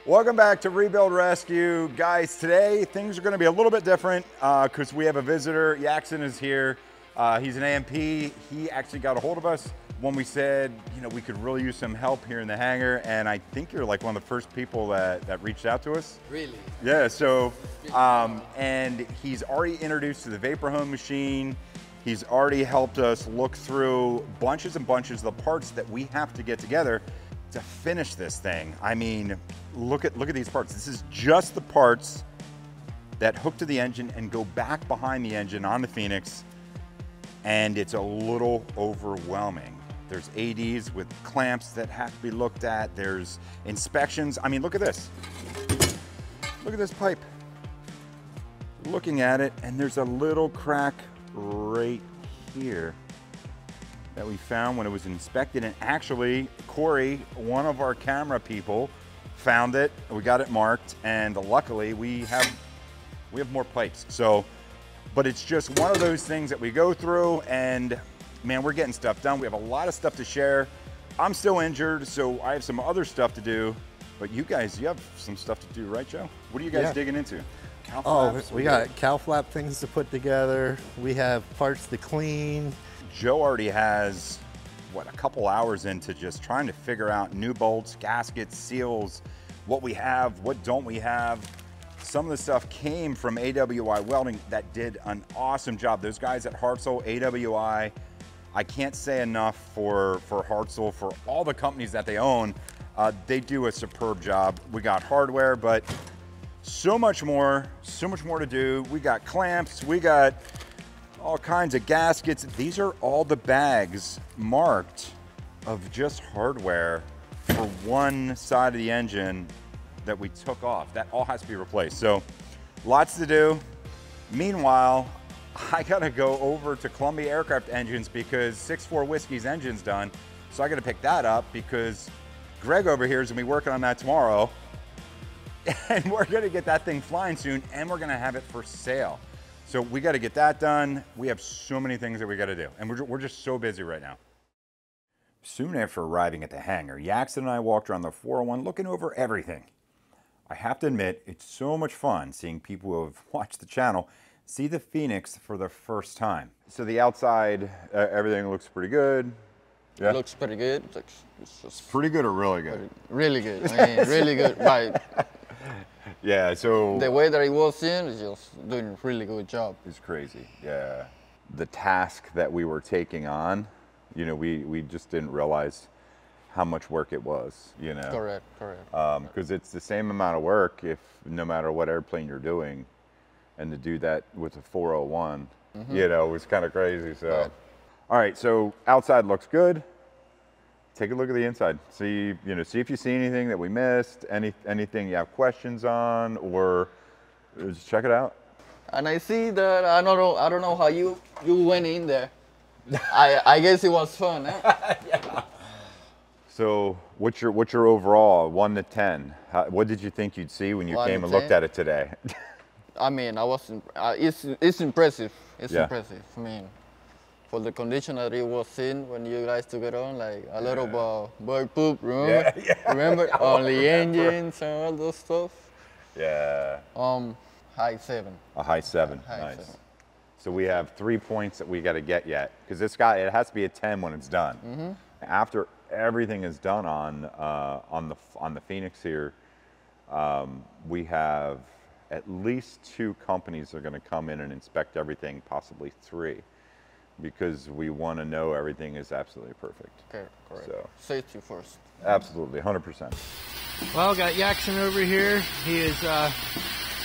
Welcome back to Rebuild Rescue. Guys, today things are going to be a little bit different because we have a visitor. Yaxon is here. He's an AMP. He actually got a hold of us when we said, you know, we could really use some help here in the hangar. And I think you're like one of the first people that reached out to us. Really? Yeah, so, and he's already introduced to the Vapor Home machine. He's already helped us look through bunches and bunches of the parts that we have to get together to finish this thing. I mean, look at these parts. This is just the parts that hook to the engine and go back behind the engine on the Phoenix, and it's a little overwhelming. There's ADs with clamps that have to be looked at. There's inspections. I mean, look at this. Look at this pipe. Looking at it, and there's a little crack right here that we found when it was inspected. And actually, Corey, one of our camera people, found it. We got it marked, and luckily we have more pipes. So, but it's just one of those things that we go through, and man, we're getting stuff done. We have a lot of stuff to share. I'm still injured, so I have some other stuff to do. But you guys, you have some stuff to do, right, Joe? What are you guys digging into? Cow flaps, we got cow flap things to put together. We have parts to clean. Joe already has, what, a couple hours into just trying to figure out new bolts, gaskets, seals, what we have, what don't we have. Some of the stuff came from AWI Welding that did an awesome job. Those guys at Hartzell, AWI, I can't say enough for Hartzell, for all the companies that they own. They do a superb job. We got hardware, but so much more to do. We got clamps, we got all kinds of gaskets. These are all the bags marked of just hardware for one side of the engine that we took off. That all has to be replaced. So lots to do. Meanwhile, I gotta go over to Columbia Aircraft Engines because 6-4 Whiskey's engine's done. So I gotta pick that up because Greg over here is gonna be working on that tomorrow. And we're gonna get that thing flying soon, and we're gonna have it for sale. So we got to get that done. We have so many things that we got to do, and we're just so busy right now. Soon after arriving at the hangar, Yaxon and I walked around the 401 looking over everything. I have to admit, it's so much fun seeing people who have watched the channel see the Phoenix for the first time. So the outside, everything looks pretty good. Yeah. It looks pretty good. It's just Pretty good or really good? really good. I mean, really good. Right. Yeah, so The way that it was in is just doing a really good job. it's crazy. Yeah. The task that we were taking on, you know, we just didn't realize how much work it was, you know. Correct, correct. Because it's the same amount of work if no matter what airplane you're doing, and to do that with a 401, you know, was kind of crazy. So, Right. All right, so outside looks good. Take a look at the inside. See, you know, see if you see anything that we missed, anything you have questions on, or just check it out. And I see that I don't know how you went in there. I guess it was fun, huh? Yeah. So, what's your overall 1 to 10? What did you think you'd see when you 1 came to and looked 10? at it today? I mean, it's impressive. It's Yeah. impressive. I mean, for the condition that it was in when you guys took it on, like a little bird poop, remember? Remember? On the engines and all those stuff. Yeah. High 7. A high 7. High Nice. 7. So we have 3 points that we got to get yet, because it has to be a 10 when it's done. After everything is done on the Phoenix here, we have at least 2 companies that are going to come in and inspect everything, possibly 3, because we want to know everything is absolutely perfect. Okay, correct. So Safety first. absolutely, 100%. Well, got Yaxon over here. He is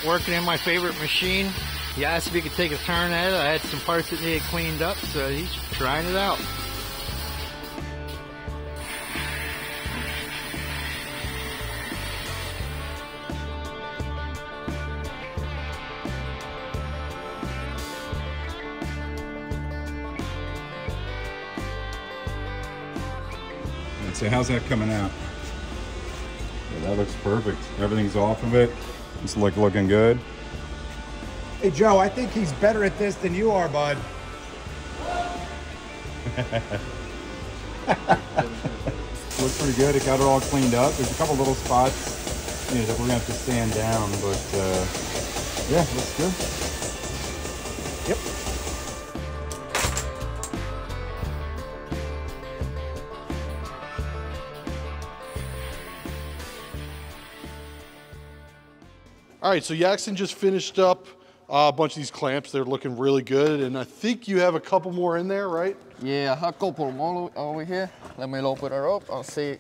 working in my favorite machine. He asked if he could take a turn at it. I had some parts that needed cleaned up, so he's trying it out. So how's that coming out? Yeah, that looks perfect. Everything's off of it. It's looking good. Hey, Joe, I think he's better at this than you are, bud. Looks pretty good. It got it all cleaned up. There's a couple little spots you know, that we're gonna have to sand down, but yeah, looks good. Yep. All right, so Yaxon just finished up a bunch of these clamps. They're looking really good, and I think you have a couple more in there, right? Yeah, I have a couple more over here. Let me open it up. I'll see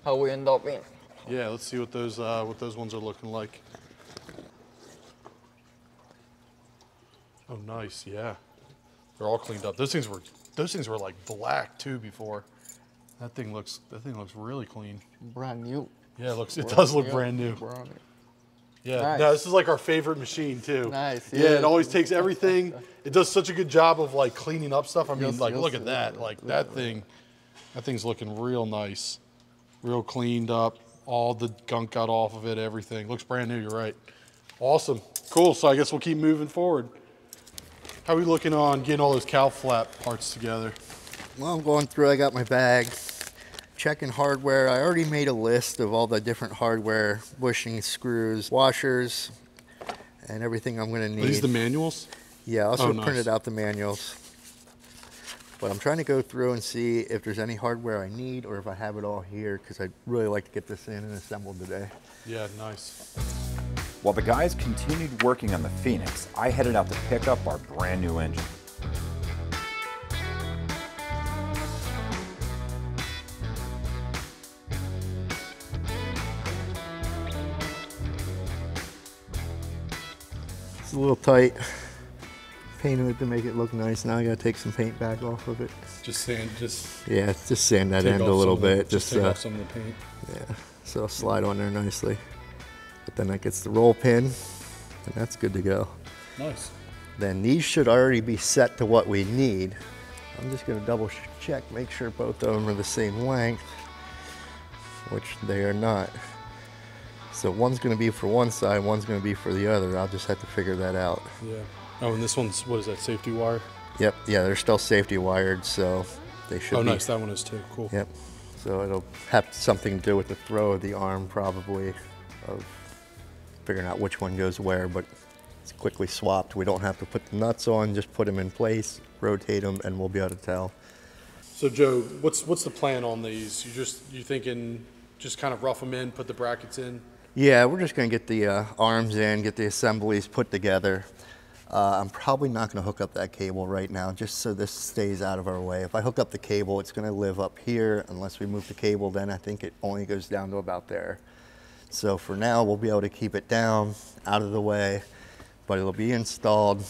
how we end up in. Yeah, let's see what those ones are looking like. Oh, nice. Yeah, they're all cleaned up. Those things were like black too before. That thing looks really clean. Brand new. Yeah, it does look brand new. Brand new. Yeah, Nice. no, this is like our favorite machine too. Nice, Yeah, yeah. it always takes everything. It does such a good job of like cleaning up stuff. I mean, Yes, like yes, look at yes, that. yes, Like yes. that thing's looking real nice, real cleaned up. All the gunk got off of it. Everything looks brand new. You're right. Awesome, cool. So I guess we'll keep moving forward. How are we looking on getting all those cow flap parts together? Well, I'm going through, I got my bag, checking hardware. I already made a list of all the different hardware, bushings, screws, washers, and everything I'm gonna need. Are these the manuals? Yeah, I also Oh, nice. printed out the manuals. But I'm trying to go through and see if there's any hardware I need or if I have it all here, because I'd really like to get this in and assembled today. Yeah, nice. While the guys continued working on the Phoenix, I headed out to pick up our brand new engine. It's a little tight. Painted it to make it look nice. Now I gotta take some paint back off of it. Just sand, just Yeah, just sand that take end off a little some of the- bit. Just take off some of the paint. Yeah, so it'll slide on there nicely. But then that gets the roll pin, and that's good to go. Nice. Then these should already be set to what we need. I'm just gonna double check, make sure both of them are the same length, which they are not. So one's gonna be for one side, one's gonna be for the other. I'll just have to figure that out. Yeah. Oh, and this one's, what is that, safety wire? Yep, yeah, they're still safety wired, so they should Oh, be. nice. That one is too. Cool. Yep. So it'll have something to do with the throw of the arm, probably, of figuring out which one goes where, but it's quickly swapped. We don't have to put the nuts on, just put them in place, rotate them, and we'll be able to tell. So Joe, what's the plan on these? You thinking just kind of rough them in, put the brackets in? Yeah, we're just gonna get the arms in, get the assemblies put together. I'm probably not gonna hook up that cable right now, just so this stays out of our way. If I hook up the cable, it's gonna live up here. Unless we move the cable, then I think it only goes down to about there. So for now, we'll be able to keep it down, out of the way, but it'll be installed.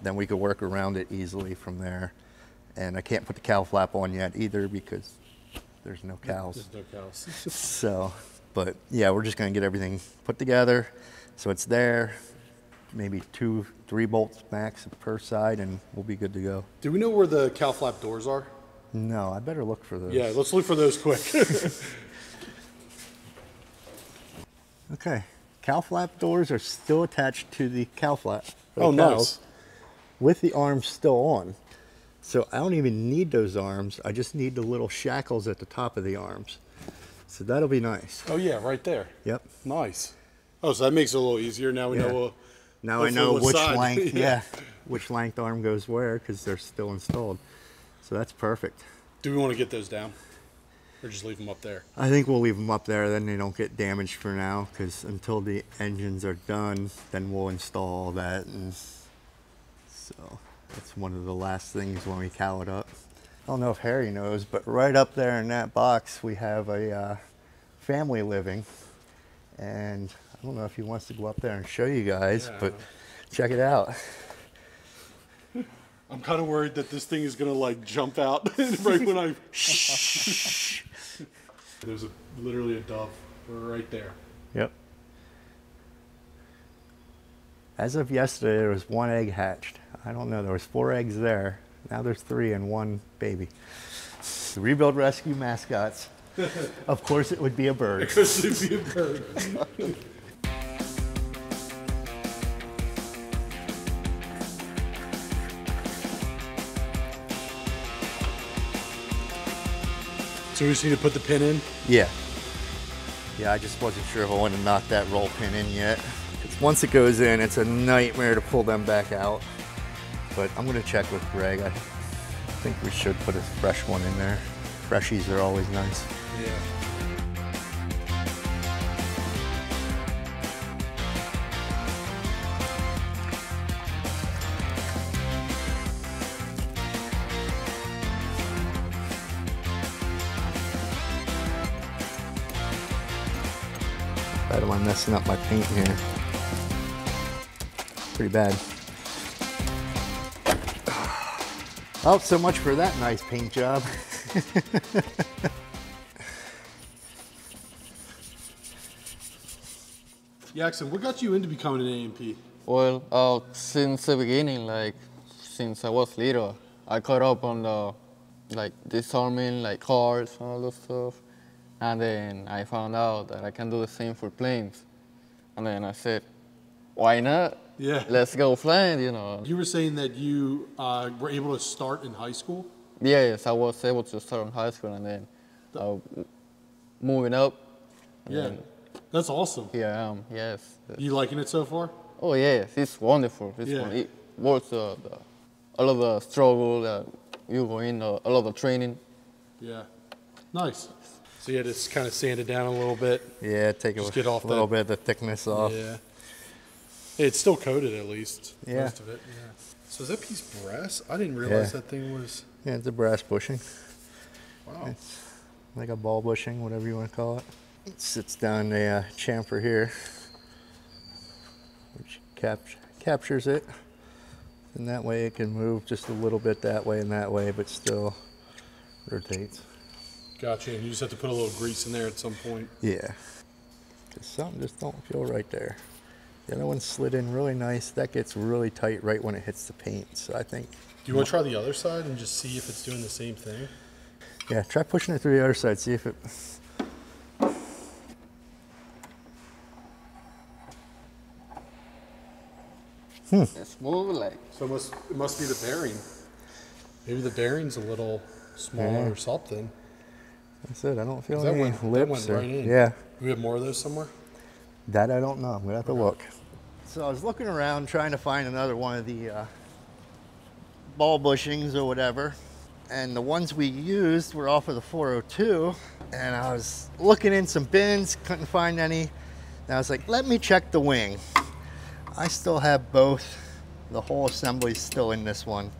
Then we could work around it easily from there. And I can't put the cow flap on yet either because there's no cows. There's no cows. So, but yeah, we're just gonna get everything put together so it's there. Maybe 2-3 bolts max per side, and we'll be good to go. Do we know where the cow flap doors are? No, I better look for those. Yeah, let's look for those quick. Okay, cow flap doors are still attached to the cow flap. for the Oh, cows, nice. With the arms still on. So I don't even need those arms. I just need the little shackles at the top of the arms. So that'll be nice. Oh yeah, right there. Yep. Nice. Oh, so that makes it a little easier. Now we Yeah. know. Now I hopefully know what which side. length, Yeah. yeah, which length arm goes where because they're still installed. So that's perfect. Do we want to get those down, or just leave them up there? I think we'll leave them up there, then they don't get damaged for now, because until the engines are done, then we'll install all that. And so that's one of the last things when we cow it up. I don't know if Harry knows, but right up there in that box, we have a family living. And I don't know if he wants to go up there and show you guys, Yeah. but check it out. I'm kind of worried that this thing is gonna like jump out right when I. There's literally a dove right there. Yep. As of yesterday, there was 1 egg hatched. I don't know, there was 4 eggs there. Now there's 3 and 1 baby. The Rebuild Rescue mascots. Of course it would be a bird. Because it'd be a bird. So we just need to put the pin in. Yeah. Yeah, I just wasn't sure if I wanted to knock that roll pin in yet. 'Cause once it goes in, it's a nightmare to pull them back out. But I'm gonna check with Greg. I think we should put a fresh one in there. Freshies are always nice. Yeah. Bad am I messing up my paint here? Pretty bad. Oh, so much for that nice paint job. Jackson, what got you into becoming an A&P? Well, since the beginning, like since I was little, I caught up on the like disarming like cars and all that stuff, and then I found out that I can do the same for planes, and then I said, why not? Yeah. Let's go flying, you know. You were saying that you were able to start in high school? Yes, I was able to start in high school and then moving up. And Yeah. then That's awesome. here I am, yes. You liking it so far? Oh yes, it's wonderful. It's Yeah. It works all of the struggle that you go in, all of the training. Yeah. Nice. So you had to kind of sand it down a little bit. Yeah, take Just a get off little that- bit of the thickness off. Yeah. It's still coated at least. Yeah. Most of it. Yeah. So is that piece brass? I didn't realize Yeah. that thing was. Yeah, it's a brass bushing. Wow. It's like a ball bushing, whatever you want to call it. It sits down the chamfer here, which captures it. And that way it can move just a little bit that way and that way, but still rotates. Gotcha. And you just have to put a little grease in there at some point. Yeah, because something just don't feel right there. The other one slid in really nice. That gets really tight right when it hits the paint. So I think, Do you want to try the other side and just see if it's doing the same thing? yeah, try pushing it through the other side. See if it. It's smooth, like So it must be the bearing. Maybe the bearing's a little smaller or something. That's it. I don't feel That any went lips or, right in. yeah. Do we have more of those somewhere? That I don't know. I'm gonna have to look. So I was looking around trying to find another one of the ball bushings or whatever, and the ones we used were off of the 402. And I was looking in some bins, couldn't find any. And I was like, let me check the wing. I still have both. The whole assembly's still in this one.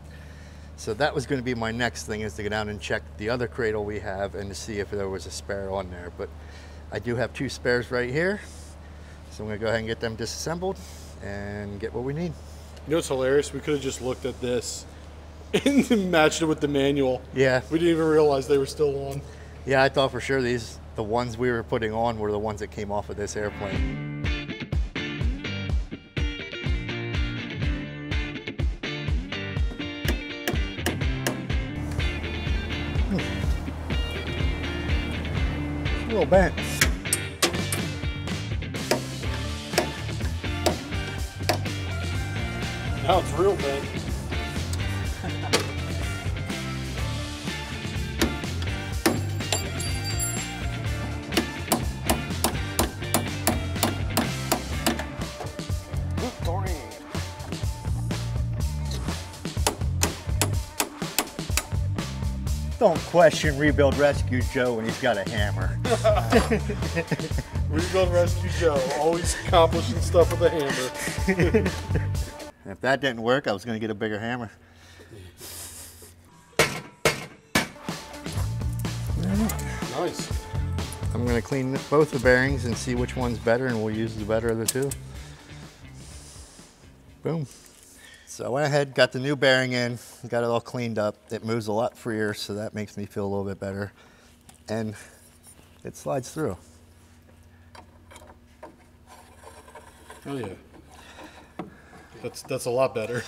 So that was going to be my next thing, is to go down and check the other cradle we have and to see if there was a spare on there. But I do have two spares right here. So I'm going to go ahead and get them disassembled and get what we need. You know what's hilarious? We could have just looked at this and matched it with the manual. Yeah. We didn't even realize they were still on. Yeah, I thought for sure the ones we were putting on were the ones that came off of this airplane. A little bent. Now it's real bent. Don't question Rebuild Rescue Joe when he's got a hammer. Rebuild Rescue Joe, always accomplishing stuff with a hammer. If that didn't work, I was going to get a bigger hammer. Nice. I'm going to clean both the bearings and see which one's better, and we'll use the better of the two. Boom. So I went ahead, got the new bearing in, got it all cleaned up. It moves a lot freer, so that makes me feel a little bit better. And it slides through. Oh yeah. That's a lot better.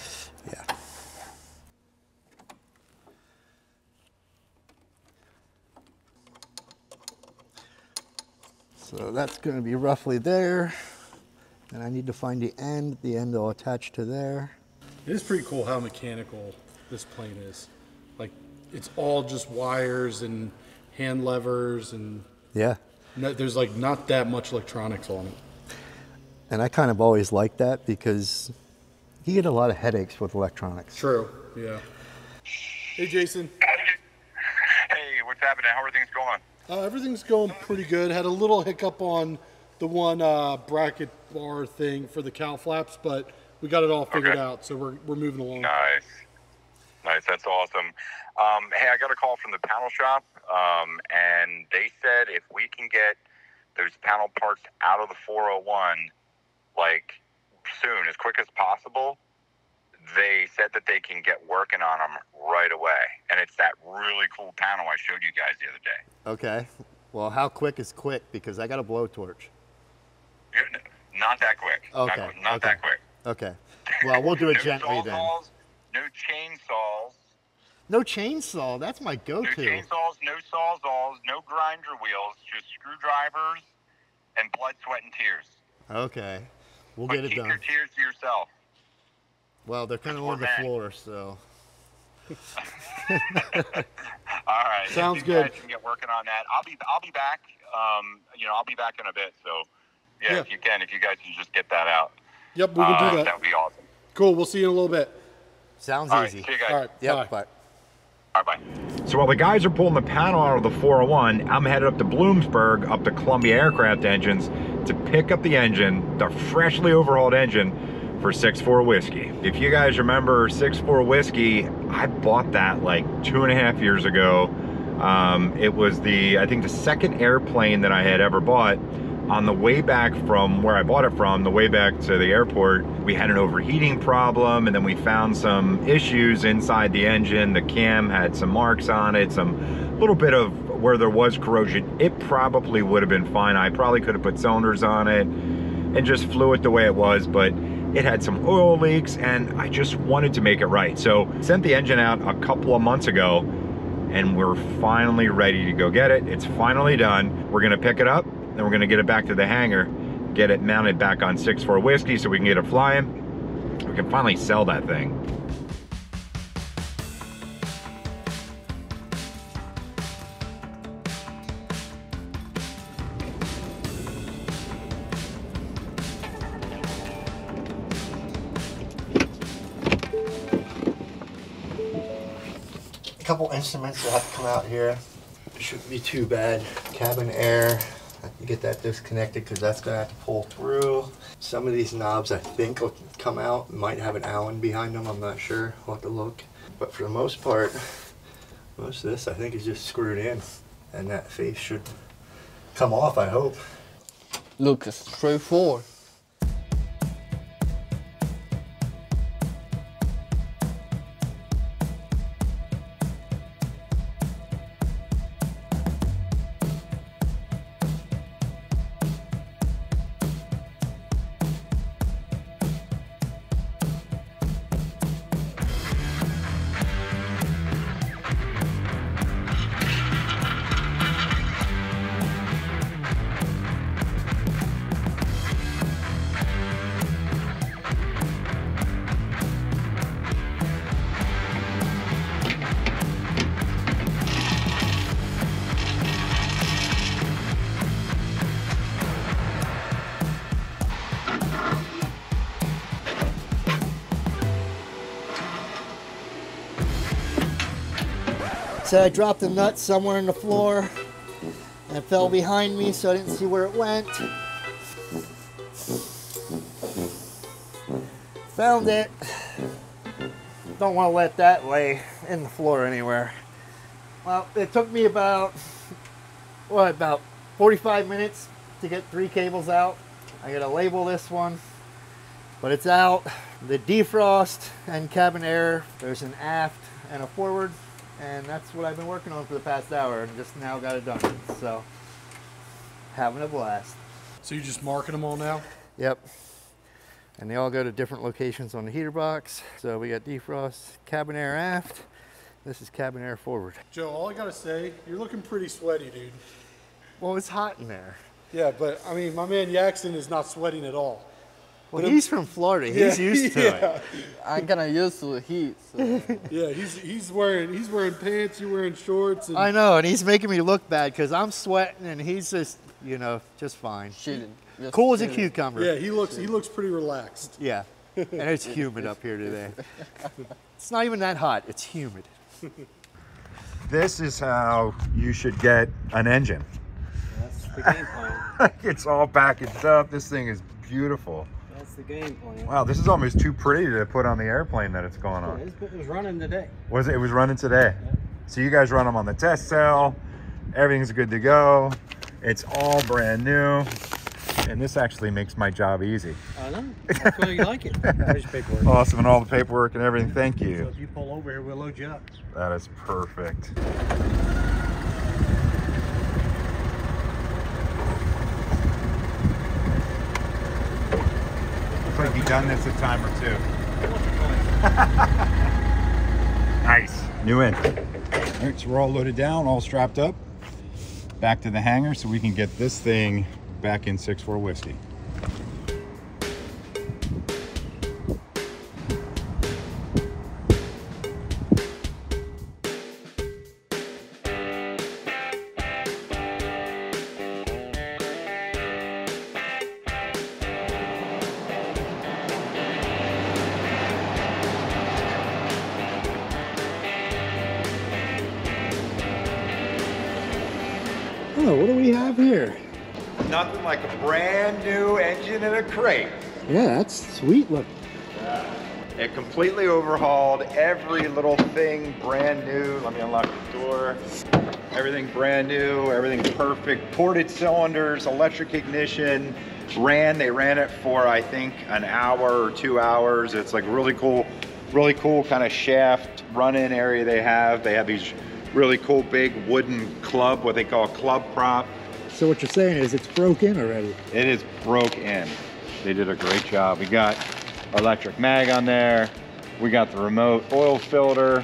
Yeah. So that's going to be roughly there. And I need to find the end. The end will attach to there. It is pretty cool how mechanical this plane is. Like, it's all just wires and hand levers and Yeah. No, there's like not that much electronics on it. And I kind of always like that because you get a lot of headaches with electronics. True, yeah. Hey, Jason. Hey, what's happening? How are things going? Everything's going pretty good. Had a little hiccup on the one bracket bar thing for the cow flaps, but we got it all figured out, so we're moving along. Nice. That's awesome. Hey, I got a call from the panel shop, and they said if we can get those panel parts out of the 401, like soon, as quick as possible, they said that they can get working on them right away. And it's that really cool panel I showed you guys the other day. Okay. Well, how quick is quick? Because I got a blowtorch. Not that quick. Okay. Not that quick. Okay. Well, we'll do it No gently then. sawzalls, no chainsaws. No chainsaw. That's my No go-to. chainsaws, no sawzalls, no grinder wheels, just screwdrivers and blood, sweat, and tears. Okay. We'll But get it keep done. your tears to yourself. Well, they're kind of on the men. floor, so. All right. Sounds if you good. guys can get working on that. I'll be back. I'll be back in a bit. So, yeah, Yeah. if you guys can just get that out. Yep, we can do that. That would be awesome. Cool, we'll see you in a little bit. Sounds All right, easy. see you guys. All right, Yep, bye. bye. All right, bye. So while the guys are pulling the panel out of the 401, I'm headed up to Bloomsburg, up to Columbia Aircraft Engines, to pick up the engine, the freshly overhauled engine, for 6-4 Whiskey. If you guys remember 6-4 Whiskey, I bought that like 2.5 years ago. It was I think the second airplane that I had ever bought. On the way back from where I bought it from, the way back to the airport, we had an overheating problem, and then we found some issues inside the engine. The cam had some marks on it, some little bit of where there was corrosion. It probably would have been fine. I probably could have put cylinders on it and just flew it the way it was, but it had some oil leaks, and I just wanted to make it right. So sent the engine out a couple of months ago, and we're finally ready to go get it. It's finally done. We're gonna pick it up, then we're gonna get it back to the hangar, get it mounted back on 6-4 Whiskey so we can get it flying. We can finally sell that thing. A couple instruments that have to come out here. Shouldn't be too bad. Cabin air. I can get that disconnected because that's gonna have to pull through. Some of these knobs I think will come out. Might have an Allen behind them, I'm not sure. We'll have to look. But for the most part, most of this I think is just screwed in. And that face should come off, I hope. Look, straightforward. So I dropped the nut somewhere on the floor and it fell behind me, so I didn't see where it went. Found it. Don't want to let that lay in the floor anywhere. Well, it took me about 45 minutes to get 3 cables out. I gotta label this one, but it's out. The defrost and cabin air, there's an aft and a forward, and that's what I've been working on for the past hour, and just now got it done. So, having a blast. So you're just marking them all now? Yep. And they all go to different locations on the heater box. So we got defrost, cabin air aft. This is cabin air forward. Joe, all I gotta say, you're looking pretty sweaty, dude. Well, it's hot in there. Yeah, but I mean, my man Jackson is not sweating at all. Well, he's from Florida. He's used to it. I'm kinda used to the heat. So. Yeah, he's wearing pants, you're wearing shorts. And I know, and he's making me look bad because I'm sweating and he's just you know, just fine. Chilling. Just Cool as a chilling. cucumber. Yeah, he looks pretty relaxed. Yeah. And it's humid up here today. It's not even that hot, it's humid. This is how you should get an engine. That's the game plan. It's all packaged up. This thing is beautiful. That's the game plan. Wow, this is almost too pretty to put on the airplane that it's going on. It was running today. Was it? It was running today. So you guys run them on the test cell. Everything's good to go. It's all brand new. And this actually makes my job easy. I know. That's why you like it. There's paperwork. Awesome, and all the paperwork and everything. Thank So you. if you pull over here, we'll load you up. That is perfect. Looks like you've done this a time or two. Nice. New end. All right, so we're all loaded down, all strapped up. Back to the hangar so we can get this thing back in 6-4 whiskey. Oh, what do we have here? Nothing like a brand new engine in a crate. Yeah, that's sweet look. It completely overhauled every little thing, brand new. Let me unlock the door. Everything brand new, everything perfect. Ported cylinders, electric ignition. They ran it for, I think, an hour or 2 hours. It's like really cool kind of shaft run-in area they have. They have these really cool big wooden club, what they call a club prop. So what you're saying is it's broke in already. It is broke in. They did a great job. We got our electric mag on there. We got the remote oil filter.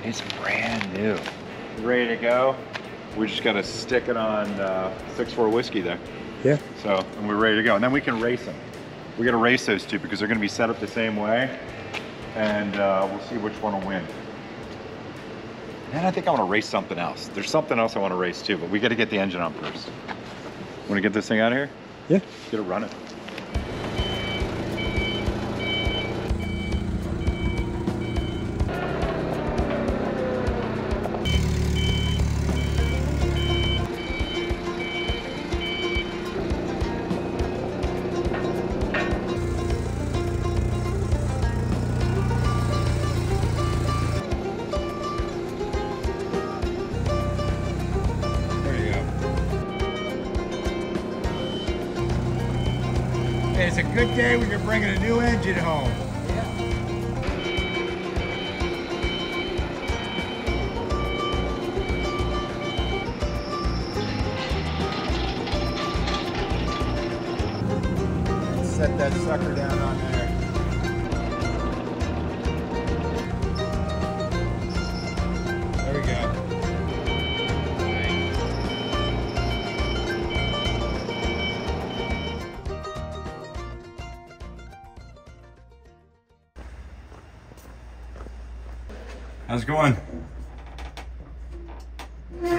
It's brand new. Ready to go. We just got to stick it on 6-4 whiskey there. Yeah. So, and we're ready to go. And then we can race them. We got to race those two because they're going to be set up the same way. And we'll see which one will win. And I think I want to race something else. There's something else I want to race too, but we got to get the engine on first. Want to get this thing out of here? Yeah. Get it running. It's a good day when you're bringing a new engine home. Set that sucker down on there. There we go. How's it going? No,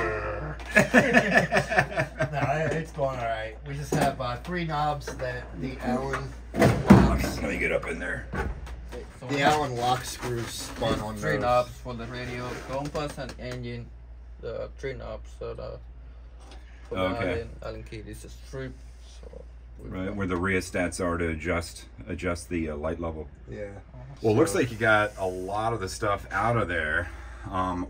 it's going all right. We just have 3 knobs that the Allen locks. Let me get up in there. The Allen lock screws spun on 3 those. knobs for the radio, compass, and engine. The 3 knobs for the Okay. Allen key. This is strip. So Right, where the rheostats are to adjust the light level. Yeah. Well, it looks like you got a lot of the stuff out of there.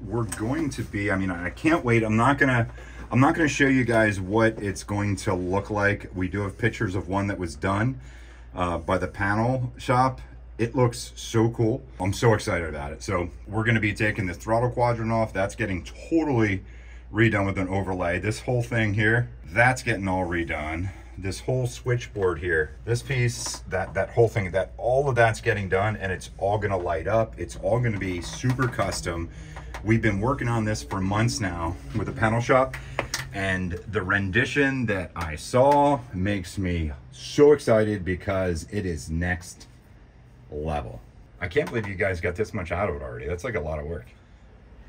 We're going to be, I mean, I can't wait. I'm not gonna show you guys what it's going to look like. We do have pictures of one that was done by the panel shop. It looks so cool. I'm so excited about it. So we're gonna be taking the throttle quadrant off. That's getting totally redone with an overlay. This whole thing here, that's getting all redone. This whole switchboard here, this piece, that whole thing, all of that's getting done, and it's all gonna light up. It's all gonna be super custom. We've been working on this for months now with the panel shop, and the rendition that I saw makes me so excited because it is next level. I can't believe you guys got this much out of it already. That's like a lot of work.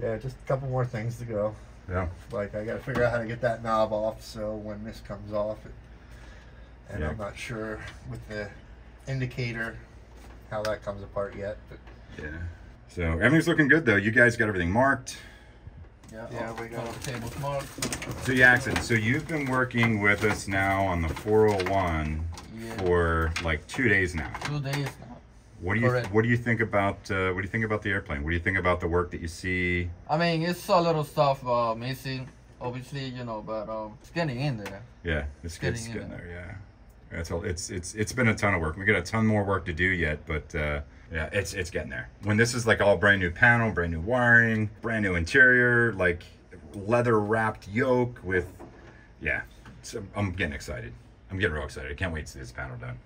Yeah, just a couple more things to go. Yeah. Like I got to figure out how to get that knob off so when this comes off, and Yeah. I'm not sure with the indicator how that comes apart yet. But Yeah. So everything's looking good though. You guys got everything marked. yeah, we got all the tables marked. So Jackson, so you've been working with us now on the 401 Yeah. for like 2 days now. 2 days now. What do you Correct. What do you think about the airplane? What do you think about the work that you see? I mean, it's a little stuff missing, obviously, you know, but it's getting in there. Yeah, it's Getting getting in there. Yeah, that's all. It's been a ton of work. We got a ton more work to do yet, but yeah, it's getting there. When this is like all brand new panel, brand new wiring, brand new interior, like leather wrapped yoke with, yeah. So I'm getting excited. I'm getting real excited. I can't wait to see this panel done.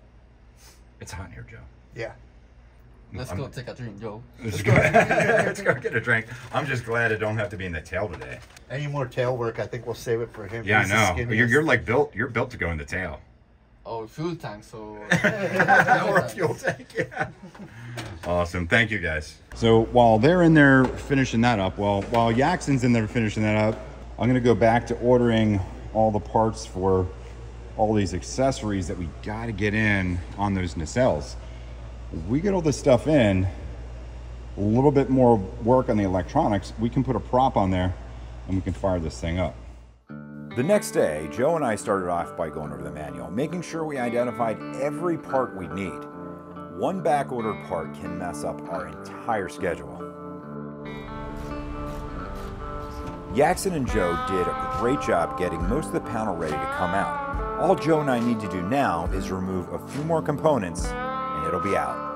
It's hot in here, Joe. yeah. Let's go take a drink, Joe. Let's go get a drink. I'm just glad I don't have to be in the tail today. Any more tail work? I think we'll save it for him. Yeah, I He's the know. skinniest. You're like built. You're built to go in the tail. Oh, fuel tank, so... Or a fuel tank, yeah. Awesome. Thank you, guys. So while they're in there finishing that up, while Jackson's in there finishing that up, I'm going to go back to ordering all the parts for all these accessories that we got to get in on those nacelles. We get all this stuff in, a little bit more work on the electronics, we can put a prop on there and we can fire this thing up. The next day, Joe and I started off by going over the manual, making sure we identified every part we need. One back-ordered part can mess up our entire schedule. Jackson and Joe did a great job getting most of the panel ready to come out. All Joe and I need to do now is remove a few more components and it'll be out.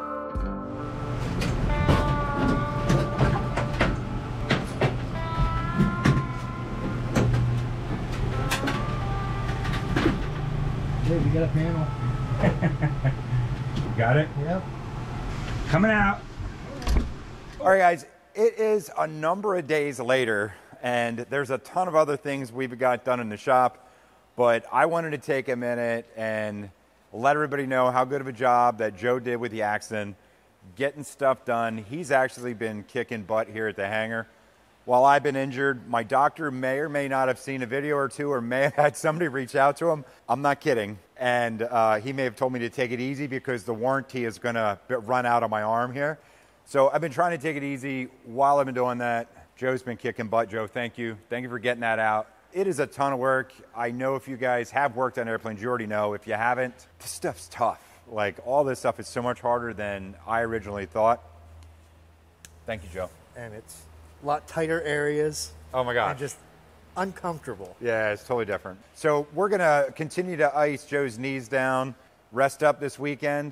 Hey, we got a panel. Got it? Yep. Coming out. All right, guys, it is a number of days later, and there's a ton of other things we've got done in the shop, but I wanted to take a minute and let everybody know how good of a job that Joe did with the Jackson, getting stuff done. He's actually been kicking butt here at the hangar. While I've been injured, my doctor may or may not have seen a video or two or may have had somebody reach out to him. I'm not kidding. And he may have told me to take it easy because the warranty is going to run out on my arm here. So I've been trying to take it easy while I've been doing that. Joe's been kicking butt. Joe, thank you. Thank you for getting that out. It is a ton of work. I know if you guys have worked on airplanes, you already know. If you haven't, this stuff's tough. Like, all this stuff is so much harder than I originally thought. Thank you, Joe. And it's a lot tighter areas. Oh my gosh. And just uncomfortable. Yeah, it's totally different. So we're gonna continue to ice Joe's knees down, rest up this weekend.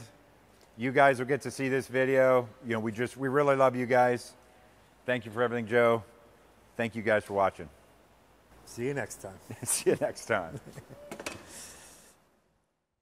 You guys will get to see this video. You know, we really love you guys. Thank you for everything, Joe. Thank you guys for watching. See you next time. See you next time.